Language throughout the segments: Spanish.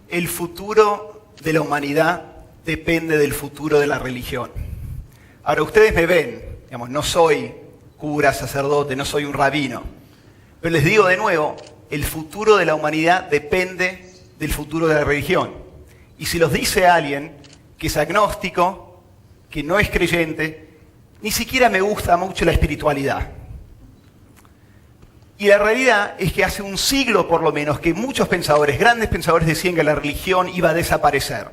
el futuro de la humanidad depende del futuro de la religión. Ahora, ustedes me ven, digamos, no soy cura, sacerdote, no soy un rabino, pero les digo de nuevo, el futuro de la humanidad depende del futuro de la religión. Y si los dice alguien que es agnóstico, que no es creyente, ni siquiera me gusta mucho la espiritualidad. Y la realidad es que hace un siglo por lo menos que muchos pensadores, grandes pensadores, decían que la religión iba a desaparecer.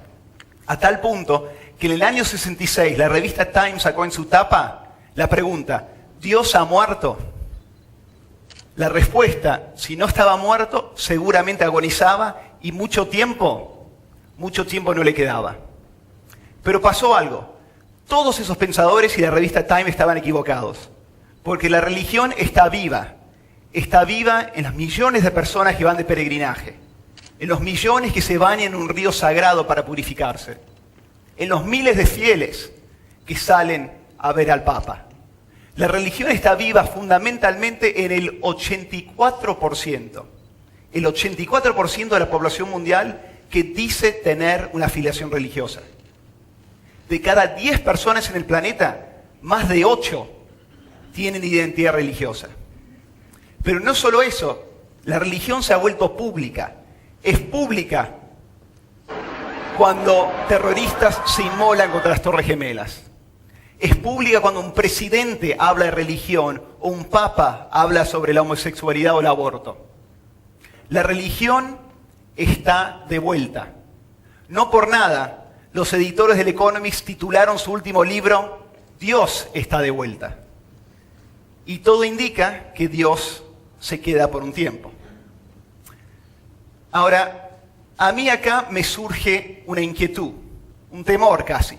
A tal punto que en el año 66 la revista Time sacó en su tapa la pregunta, ¿Dios ha muerto? La respuesta, si no estaba muerto, seguramente agonizaba y mucho tiempo no le quedaba. Pero pasó algo. Todos esos pensadores y la revista Time estaban equivocados. Porque la religión está viva. Está viva en las millones de personas que van de peregrinaje. En los millones que se bañan en un río sagrado para purificarse. En los miles de fieles que salen a ver al Papa. La religión está viva fundamentalmente en el 84%. El 84% de la población mundial que dice tener una afiliación religiosa. De cada 10 personas en el planeta, más de 8 tienen identidad religiosa. Pero no solo eso, la religión se ha vuelto pública. Es pública cuando terroristas se inmolan contra las Torres Gemelas. Es pública cuando un presidente habla de religión o un papa habla sobre la homosexualidad o el aborto. La religión está de vuelta. No por nada, los editores del Economist titularon su último libro, Dios está de vuelta. Y todo indica que Dios se queda por un tiempo. Ahora, a mí acá me surge una inquietud, un temor casi.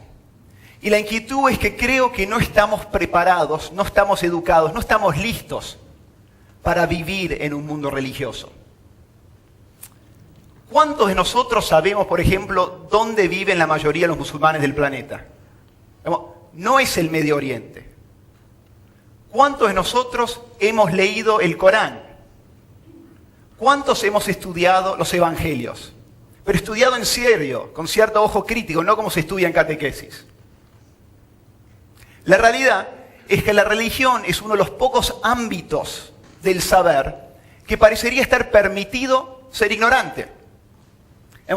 Y la inquietud es que creo que no estamos preparados, no estamos educados, no estamos listos para vivir en un mundo religioso. ¿Cuántos de nosotros sabemos, por ejemplo, dónde viven la mayoría de los musulmanes del planeta? No es el Medio Oriente. ¿Cuántos de nosotros hemos leído el Corán? ¿Cuántos hemos estudiado los evangelios? Pero estudiado en serio, con cierto ojo crítico, no como se estudia en catequesis. La realidad es que la religión es uno de los pocos ámbitos del saber que parecería estar permitido ser ignorante.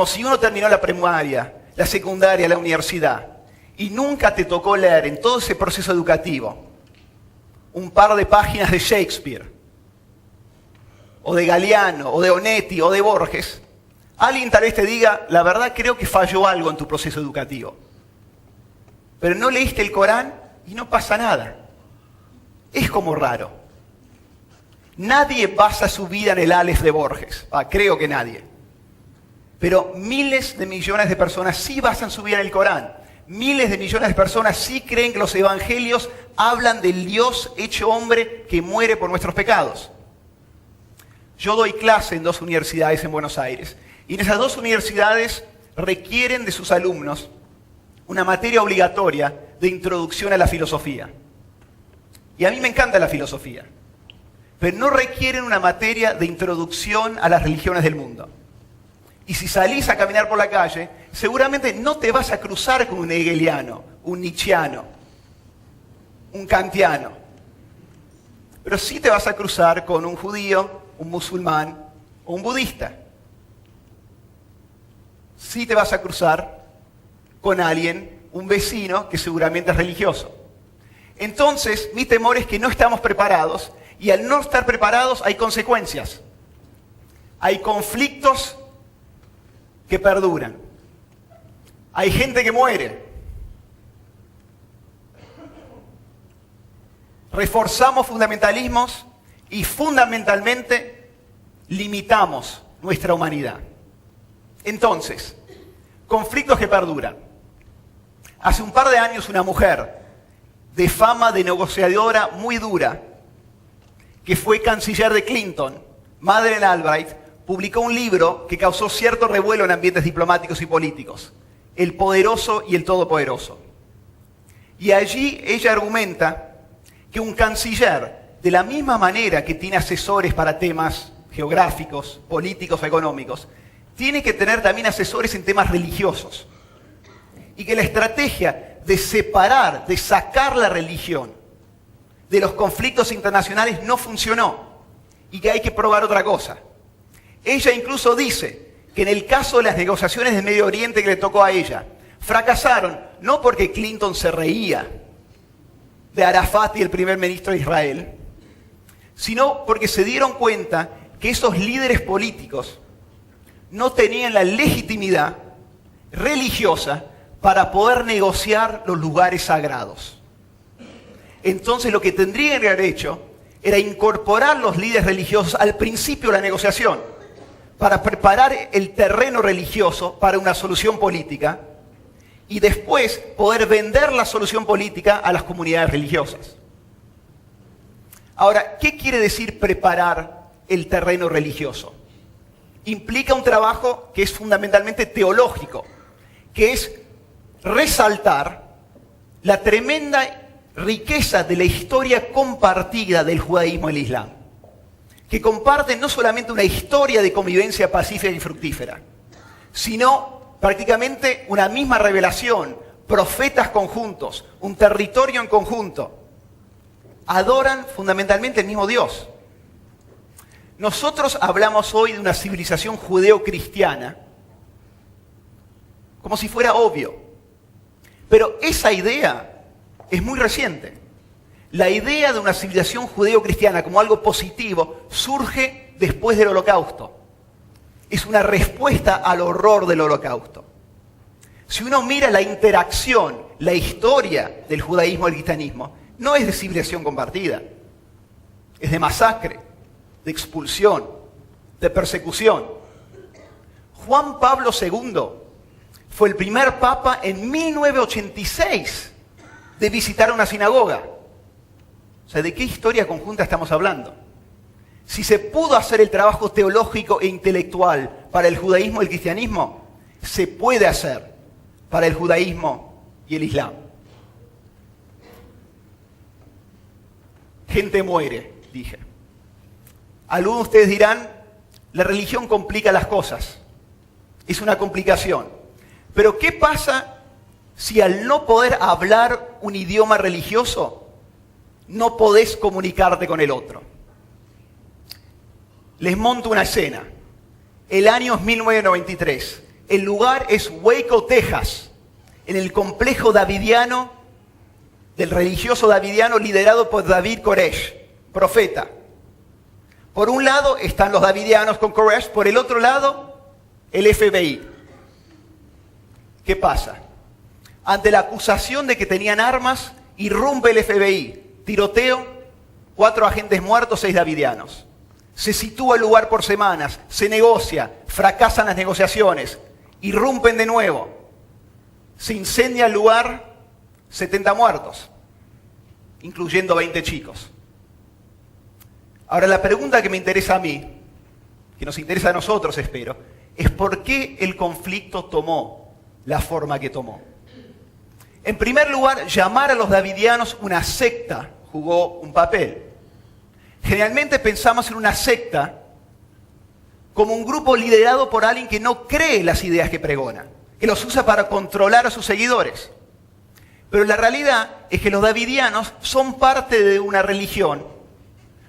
Si uno terminó la primaria, la secundaria, la universidad, y nunca te tocó leer en todo ese proceso educativo un par de páginas de Shakespeare, o de Galeano, o de Onetti, o de Borges, alguien tal vez te diga, la verdad creo que falló algo en tu proceso educativo. Pero no leíste el Corán y no pasa nada. Es como raro. Nadie basa su vida en el Aleph de Borges. Creo que nadie. Pero miles de millones de personas sí basan su vida en el Corán. Miles de millones de personas sí creen que los evangelios hablan del Dios hecho hombre que muere por nuestros pecados. Yo doy clase en 2 universidades en Buenos Aires. Y en esas 2 universidades requieren de sus alumnos una materia obligatoria de introducción a la filosofía. Y a mí me encanta la filosofía. Pero no requieren una materia de introducción a las religiones del mundo. Y si salís a caminar por la calle, seguramente no te vas a cruzar con un hegeliano, un nietzscheano, un kantiano. Pero sí te vas a cruzar con un judío, un musulmán o un budista. Sí te vas a cruzar con alguien, un vecino que seguramente es religioso. Entonces, mi temor es que no estamos preparados y al no estar preparados hay consecuencias. Hay conflictos que perduran. Hay gente que muere. Reforzamos fundamentalismos y fundamentalmente limitamos nuestra humanidad. Entonces, conflictos que perduran. Hace un par de años una mujer de fama de negociadora muy dura, que fue canciller de Clinton, Madeleine Albright, publicó un libro que causó cierto revuelo en ambientes diplomáticos y políticos, El poderoso y el todopoderoso. Y allí ella argumenta que un canciller, de la misma manera que tiene asesores para temas geográficos, políticos o económicos, tiene que tener también asesores en temas religiosos. Y que la estrategia de separar, de sacar la religión de los conflictos internacionales no funcionó y que hay que probar otra cosa. Ella incluso dice que en el caso de las negociaciones de Medio Oriente que le tocó a ella, fracasaron no porque Clinton se reía de Arafat y el primer ministro de Israel, sino porque se dieron cuenta que esos líderes políticos no tenían la legitimidad religiosa para poder negociar los lugares sagrados. Entonces lo que tendrían que haber hecho era incorporar los líderes religiosos al principio de la negociación para preparar el terreno religioso para una solución política y después poder vender la solución política a las comunidades religiosas. Ahora, ¿qué quiere decir preparar el terreno religioso? Implica un trabajo que es fundamentalmente teológico, que es resaltar la tremenda riqueza de la historia compartida del judaísmo y el islam, que comparten no solamente una historia de convivencia pacífica y fructífera, sino prácticamente una misma revelación, profetas conjuntos, un territorio en conjunto. Adoran fundamentalmente el mismo Dios. Nosotros hablamos hoy de una civilización judeo-cristiana como si fuera obvio, pero esa idea es muy reciente. La idea de una civilización judeo-cristiana como algo positivo surge después del Holocausto. Es una respuesta al horror del Holocausto. Si uno mira la interacción, la historia del judaísmo y el cristianismo, no es de civilización compartida. Es de masacre, de expulsión, de persecución. Juan Pablo II fue el primer papa en 1986 de visitar una sinagoga. O sea, ¿de qué historia conjunta estamos hablando? Si se pudo hacer el trabajo teológico e intelectual para el judaísmo y el cristianismo, se puede hacer para el judaísmo y el islam. Gente muere, dije. Algunos de ustedes dirán, la religión complica las cosas. Es una complicación. Pero ¿qué pasa si al no poder hablar un idioma religioso, no podés comunicarte con el otro? Les monto una escena. El año es 1993. El lugar es Waco, Texas, en el complejo davidiano, del religioso davidiano liderado por David Koresh, profeta. Por un lado están los davidianos con Koresh, por el otro lado el FBI. ¿Qué pasa? Ante la acusación de que tenían armas, irrumpe el FBI. Tiroteo, 4 agentes muertos, 6 davidianos. Se sitúa el lugar por semanas, se negocia, fracasan las negociaciones, irrumpen de nuevo. Se incendia el lugar, 70 muertos, incluyendo 20 chicos. Ahora la pregunta que me interesa a mí, que nos interesa a nosotros, espero, es por qué el conflicto tomó la forma que tomó. En primer lugar, llamar a los davidianos una secta jugó un papel. Generalmente pensamos en una secta como un grupo liderado por alguien que no cree las ideas que pregona, que los usa para controlar a sus seguidores. Pero la realidad es que los davidianos son parte de una religión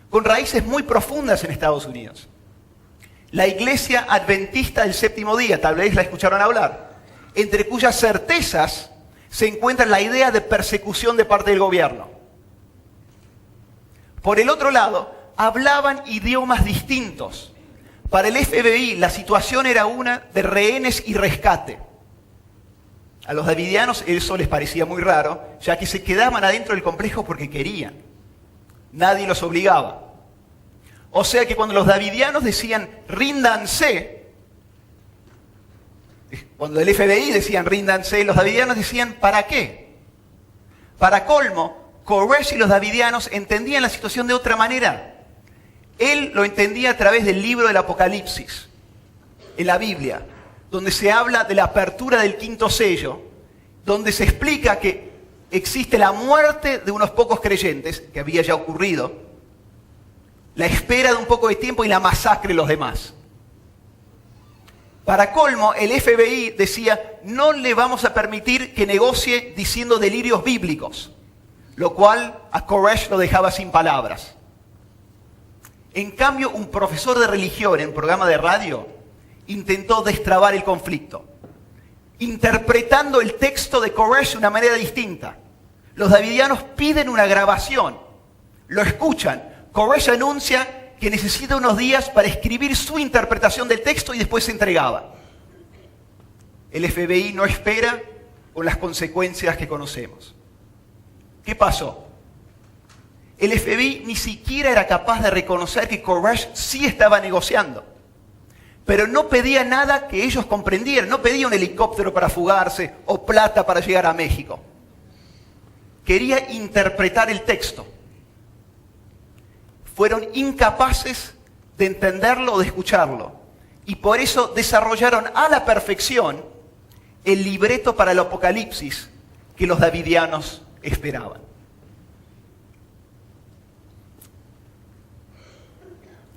con raíces muy profundas en Estados Unidos. La Iglesia Adventista del Séptimo Día, tal vez la escucharon hablar, entre cuyas certezas se encuentra la idea de persecución de parte del gobierno. Por el otro lado, hablaban idiomas distintos. Para el FBI la situación era una de rehenes y rescate. A los davidianos eso les parecía muy raro, ya que se quedaban adentro del complejo porque querían. Nadie los obligaba. O sea que cuando los davidianos decían ríndanse, cuando el FBI decían ríndanse, los davidianos decían ¿para qué? Para colmo, Koresh y los davidianos entendían la situación de otra manera. Él lo entendía a través del libro del Apocalipsis, en la Biblia, donde se habla de la apertura del 5º sello, donde se explica que existe la muerte de unos pocos creyentes, que había ya ocurrido, la espera de un poco de tiempo y la masacre de los demás. Para colmo, el FBI decía, no le vamos a permitir que negocie diciendo delirios bíblicos, lo cual a Koresh lo dejaba sin palabras. En cambio, un profesor de religión en un programa de radio intentó destrabar el conflicto, interpretando el texto de Koresh de una manera distinta. Los davidianos piden una grabación, lo escuchan. Koresh anuncia que necesita unos días para escribir su interpretación del texto y después se entregaba. El FBI no espera con las consecuencias que conocemos. ¿Qué pasó? El FBI ni siquiera era capaz de reconocer que Koresh sí estaba negociando, pero no pedía nada que ellos comprendieran. No pedía un helicóptero para fugarse o plata para llegar a México. Quería interpretar el texto. Fueron incapaces de entenderlo o de escucharlo. Y por eso desarrollaron a la perfección el libreto para el Apocalipsis que los davidianos esperaban.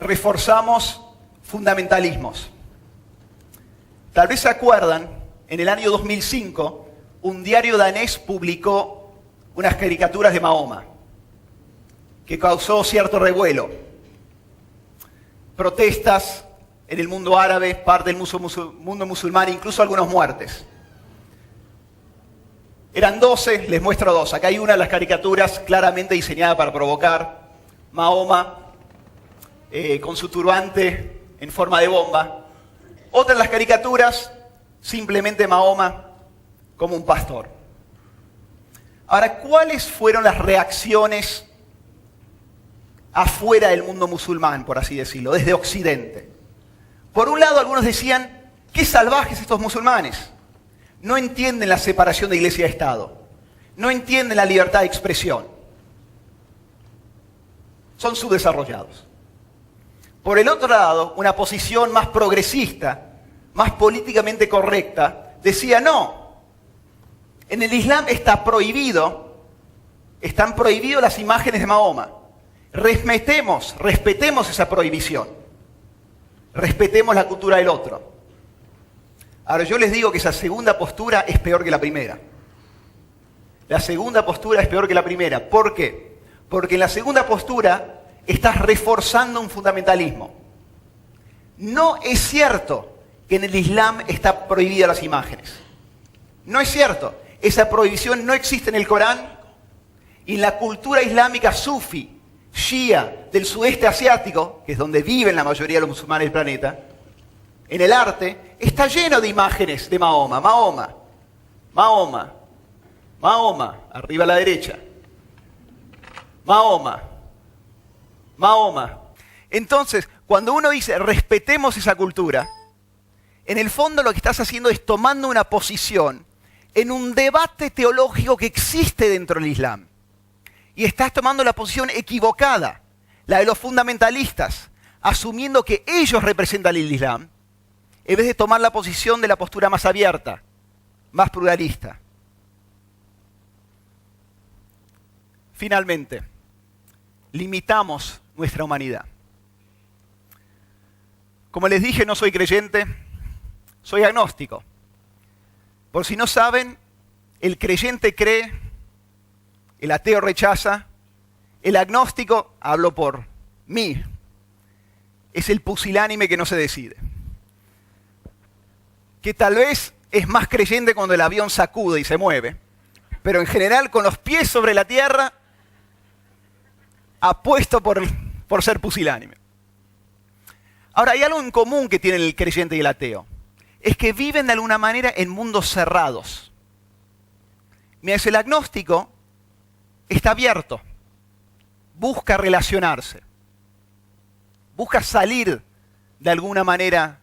Reforzamos fundamentalismos. Tal vez se acuerdan, en el año 2005, un diario danés publicó unas caricaturas de Mahoma, que causó cierto revuelo. Protestas en el mundo árabe, parte del mundo musulmán, incluso algunas muertes. Eran 12, les muestro 2. Acá hay una de las caricaturas claramente diseñada para provocar. Mahoma con su turbante en forma de bomba. Otra de las caricaturas, simplemente Mahoma como un pastor. Ahora, ¿cuáles fueron las reacciones afuera del mundo musulmán, por así decirlo, desde Occidente? Por un lado, algunos decían, qué salvajes estos musulmanes. No entienden la separación de iglesia y Estado. No entienden la libertad de expresión. Son subdesarrollados. Por el otro lado, una posición más progresista, más políticamente correcta, decía, no, en el Islam están prohibidas las imágenes de Mahoma. Respetemos esa prohibición. Respetemos la cultura del otro. Ahora yo les digo que esa segunda postura es peor que la primera. La segunda postura es peor que la primera. ¿Por qué? Porque en la segunda postura estás reforzando un fundamentalismo. No es cierto que en el Islam están prohibidas las imágenes. No es cierto. Esa prohibición no existe en el Corán y en la cultura islámica sufi, shia, del sudeste asiático, que es donde viven la mayoría de los musulmanes del planeta, en el arte, está lleno de imágenes de Mahoma. Mahoma, arriba a la derecha. Mahoma. Entonces, cuando uno dice respetemos esa cultura, en el fondo lo que estás haciendo es tomando una posición en un debate teológico que existe dentro del Islam. Y estás tomando la posición equivocada, la de los fundamentalistas, asumiendo que ellos representan el Islam, en vez de tomar la posición de la postura más abierta, más pluralista. Finalmente, limitamos nuestra humanidad. Como les dije, no soy creyente, soy agnóstico. Por si no saben, el creyente cree, el ateo rechaza, el agnóstico, hablo por mí, es el pusilánime que no se decide. Que tal vez es más creyente cuando el avión sacude y se mueve, pero en general con los pies sobre la tierra, apuesto por ser pusilánime. Ahora, hay algo en común que tienen el creyente y el ateo. Es que viven de alguna manera en mundos cerrados. Mientras el agnóstico está abierto, busca relacionarse, busca salir de alguna manera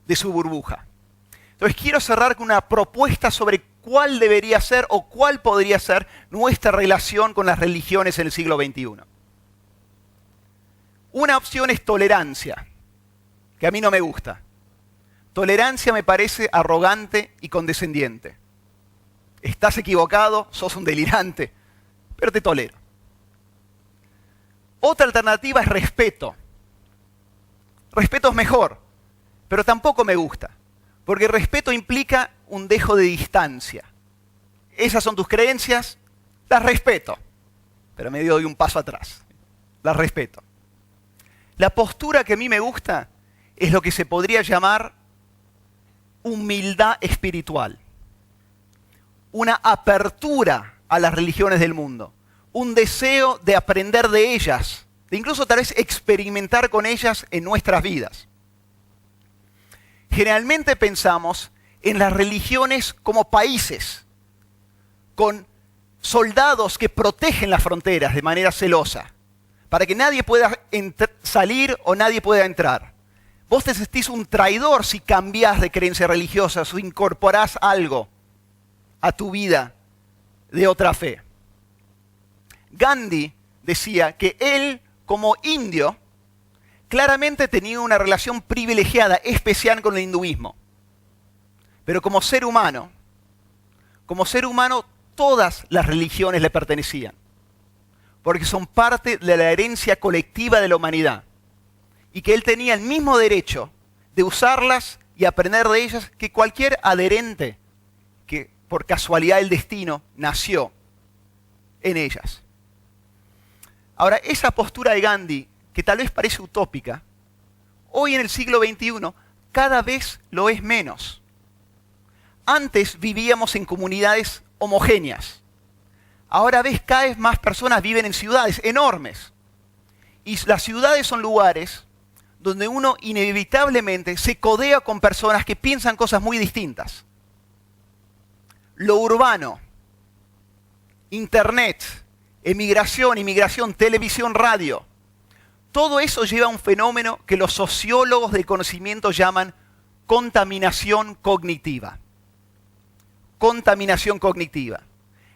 de su burbuja. Entonces quiero cerrar con una propuesta sobre cuál debería ser o cuál podría ser nuestra relación con las religiones en el siglo XXI. Una opción es tolerancia, que a mí no me gusta. Tolerancia me parece arrogante y condescendiente. Estás equivocado, sos un delirante, pero te tolero. Otra alternativa es respeto. Respeto es mejor, pero tampoco me gusta. Porque respeto implica un dejo de distancia. Esas son tus creencias, las respeto, pero me doy un paso atrás. Las respeto. La postura que a mí me gusta es lo que se podría llamar humildad espiritual. Una apertura a las religiones del mundo. Un deseo de aprender de ellas, de incluso tal vez experimentar con ellas en nuestras vidas. Generalmente pensamos en las religiones como países, con soldados que protegen las fronteras de manera celosa, para que nadie pueda salir o nadie pueda entrar. Vos te sentís un traidor si cambiás de creencia religiosa, o incorporás algo a tu vida de otra fe. Gandhi decía que él, como indio, claramente tenía una relación privilegiada, especial con el hinduismo. Pero como ser humano, todas las religiones le pertenecían. Porque son parte de la herencia colectiva de la humanidad. Y que él tenía el mismo derecho de usarlas y aprender de ellas que cualquier adherente que por casualidad del destino nació en ellas. Ahora, esa postura de Gandhi, que tal vez parece utópica, hoy en el siglo XXI cada vez lo es menos. Antes vivíamos en comunidades homogéneas. Ahora ves cada vez más personas viven en ciudades enormes. Y las ciudades son lugares donde uno inevitablemente se codea con personas que piensan cosas muy distintas. Lo urbano, internet, inmigración, televisión, radio. Todo eso lleva a un fenómeno que los sociólogos del conocimiento llaman contaminación cognitiva. Contaminación cognitiva.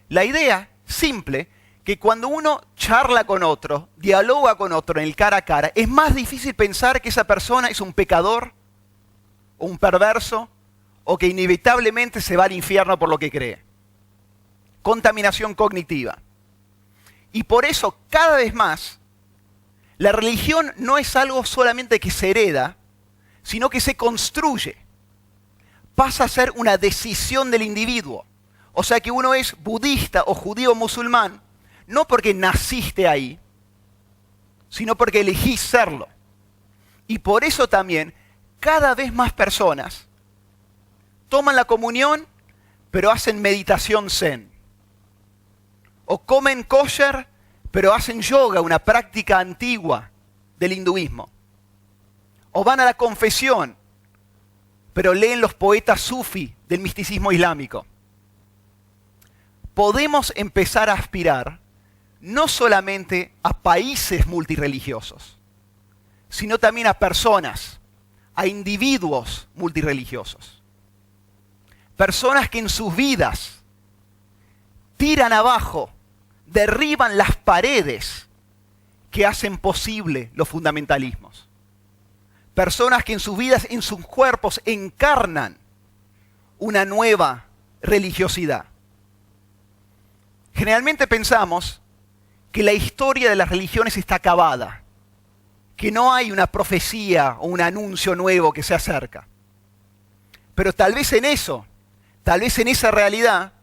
La idea simple que cuando uno charla con otro, dialoga con otro en el cara a cara, es más difícil pensar que esa persona es un pecador, o un perverso, o que inevitablemente se va al infierno por lo que cree. Contaminación cognitiva. Y por eso, cada vez más, la religión no es algo solamente que se hereda, sino que se construye. Pasa a ser una decisión del individuo. O sea que uno es budista o judío o musulmán, no porque naciste ahí, sino porque elegís serlo. Y por eso también, cada vez más personas toman la comunión, pero hacen meditación zen. O comen kosher, pero hacen yoga, una práctica antigua del hinduismo. O van a la confesión, pero leen los poetas sufi del misticismo islámico. Podemos empezar a aspirar no solamente a países multirreligiosos, sino también a personas, a individuos multirreligiosos. Personas que en sus vidas tiran abajo, derriban las paredes que hacen posible los fundamentalismos. Personas que en sus vidas, en sus cuerpos, encarnan una nueva religiosidad. Generalmente pensamos que la historia de las religiones está acabada, que no hay una profecía o un anuncio nuevo que se acerca. Pero tal vez en esa realidad,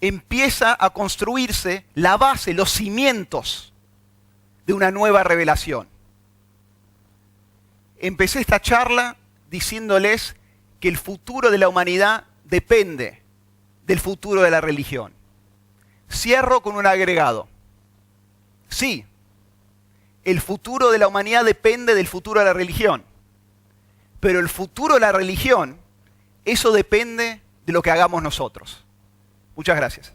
empieza a construirse la base, los cimientos de una nueva revelación. Empecé esta charla diciéndoles que el futuro de la humanidad depende del futuro de la religión. Cierro con un agregado. Sí, el futuro de la humanidad depende del futuro de la religión. Pero el futuro de la religión, eso depende de lo que hagamos nosotros. Muchas gracias.